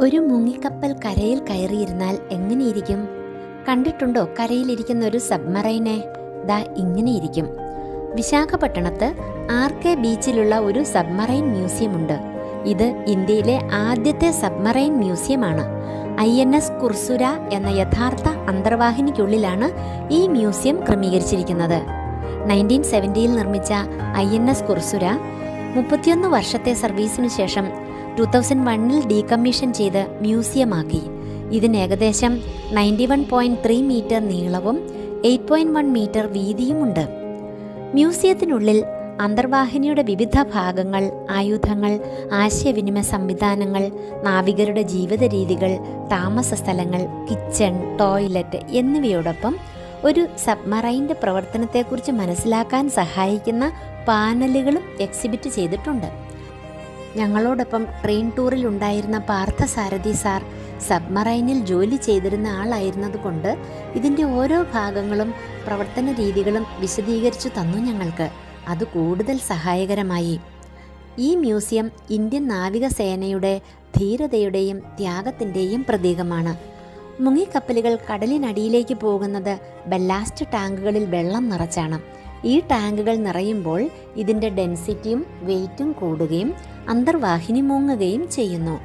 ഒരു മുങ്ങിക്കപ്പൽ കരയിൽ കയറിയിരുന്നാൽ എങ്ങനെയിരിക്കും? കണ്ടിട്ടുണ്ടോ കരയിലിരിക്കുന്ന ഒരു സബ്മറൈനെ? ദാ ഇങ്ങനെയിരിക്കും. വിശാഖപട്ടണത്ത് ആർകെ ബീച്ചിലുള്ള ഒരു സബ്മറൈൻ മ്യൂസിയമുണ്ട്. ഇത് ഇന്ത്യയിലെ ആദ്യത്തെ സബ്മറൈൻ മ്യൂസിയമാണ്. INS കുർസുര എന്ന യഥാർത്ഥ അന്തർവാഹിനിക്കുള്ളിലാണ് ഈ മ്യൂസിയം ക്രമീകരിച്ചിരിക്കുന്നത്. 1970 നിർമ്മിച്ച INS കുർസുര 31 വർഷത്തെ സർവീസിനു ശേഷം 2001 ഡീകമ്മീഷൻ ചെയ്ത് മ്യൂസിയമാക്കി. ഇതിന് ഏകദേശം 91.3 മീറ്റർ നീളവും 8.1 മീറ്റർ വീതിയുമുണ്ട്. മ്യൂസിയത്തിനുള്ളിൽ അന്തർവാഹിനിയുടെ വിവിധ ഭാഗങ്ങൾ, ആയുധങ്ങൾ, ആശയവിനിമയ സംവിധാനങ്ങൾ, നാവികരുടെ ജീവിത രീതികൾ, താമസ സ്ഥലങ്ങൾ, കിച്ചൺ, ടോയ്ലറ്റ് എന്നിവയോടൊപ്പം ഒരു സബ്മറൈൻ്റെ പ്രവർത്തനത്തെക്കുറിച്ച് മനസ്സിലാക്കാൻ സഹായിക്കുന്ന പാനലുകളും എക്സിബിറ്റ് ചെയ്തിട്ടുണ്ട്. ഞങ്ങളോടൊപ്പം ട്രെയിൻ ടൂറിൽ ഉണ്ടായിരുന്ന പാർത്ഥസാരഥി സാർ സബ്മറൈനിൽ ജോലി ചെയ്തിരുന്ന ആളായിരുന്നതുകൊണ്ട് ഇതിൻ്റെ ഓരോ ഭാഗങ്ങളും പ്രവർത്തന രീതികളും വിശദീകരിച്ചു തന്നു ഞങ്ങൾക്ക്. അത് കൂടുതൽ സഹായകരമായി. ഈ മ്യൂസിയം ഇന്ത്യൻ നാവികസേനയുടെ ധീരതയുടെയും ത്യാഗത്തിൻ്റെയും പ്രതീകമാണ്. മുങ്ങിക്കപ്പലുകൾ കടലിനടിയിലേക്ക് പോകുന്നത് ബല്ലാസ്റ്റ് ടാങ്കുകളിൽ വെള്ളം നിറച്ചാണ്. ഈ ടാങ്കുകൾ നിറയുമ്പോൾ ഇതിൻ്റെ ഡെൻസിറ്റിയും വെയ്റ്റും കൂടുകയും അന്തർവാഹിനി മുങ്ങുകയും ചെയ്യുന്നു.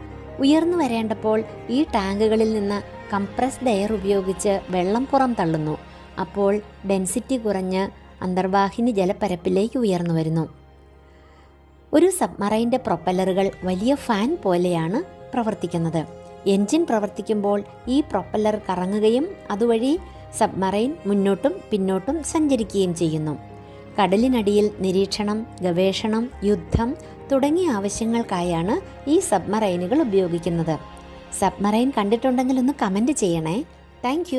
ഉയർന്നു വരേണ്ടപ്പോൾ ഈ ടാങ്കുകളിൽ നിന്ന് കംപ്രസ്ഡ് എയർ ഉപയോഗിച്ച് വെള്ളം പുറം തള്ളുന്നു. അപ്പോൾ ഡെൻസിറ്റി കുറഞ്ഞ് അന്തർവാഹിനി ജലപ്പരപ്പിലേക്ക് ഉയർന്നു വരുന്നു. ഒരു സബ്മറൈൻ്റെ പ്രൊപ്പല്ലറുകൾ വലിയ ഫാൻ പോലെയാണ് പ്രവർത്തിക്കുന്നത്. എൻജിൻ പ്രവർത്തിക്കുമ്പോൾ ഈ പ്രൊപ്പല്ലർ കറങ്ങുകയും അതുവഴി സബ്മറൈൻ മുന്നോട്ടും പിന്നോട്ടും സഞ്ചരിക്കുകയും ചെയ്യുന്നു. കടലിനടിയിൽ നിരീക്ഷണം, ഗവേഷണം, യുദ്ധം തുടങ്ങിയ ആവശ്യങ്ങൾക്കായാണ് ഈ സബ്മറൈനുകൾ ഉപയോഗിക്കുന്നത്. സബ്മറൈൻ കണ്ടിട്ടുണ്ടെങ്കിൽ ഒന്ന് കമൻറ്റ് ചെയ്യണേ. താങ്ക്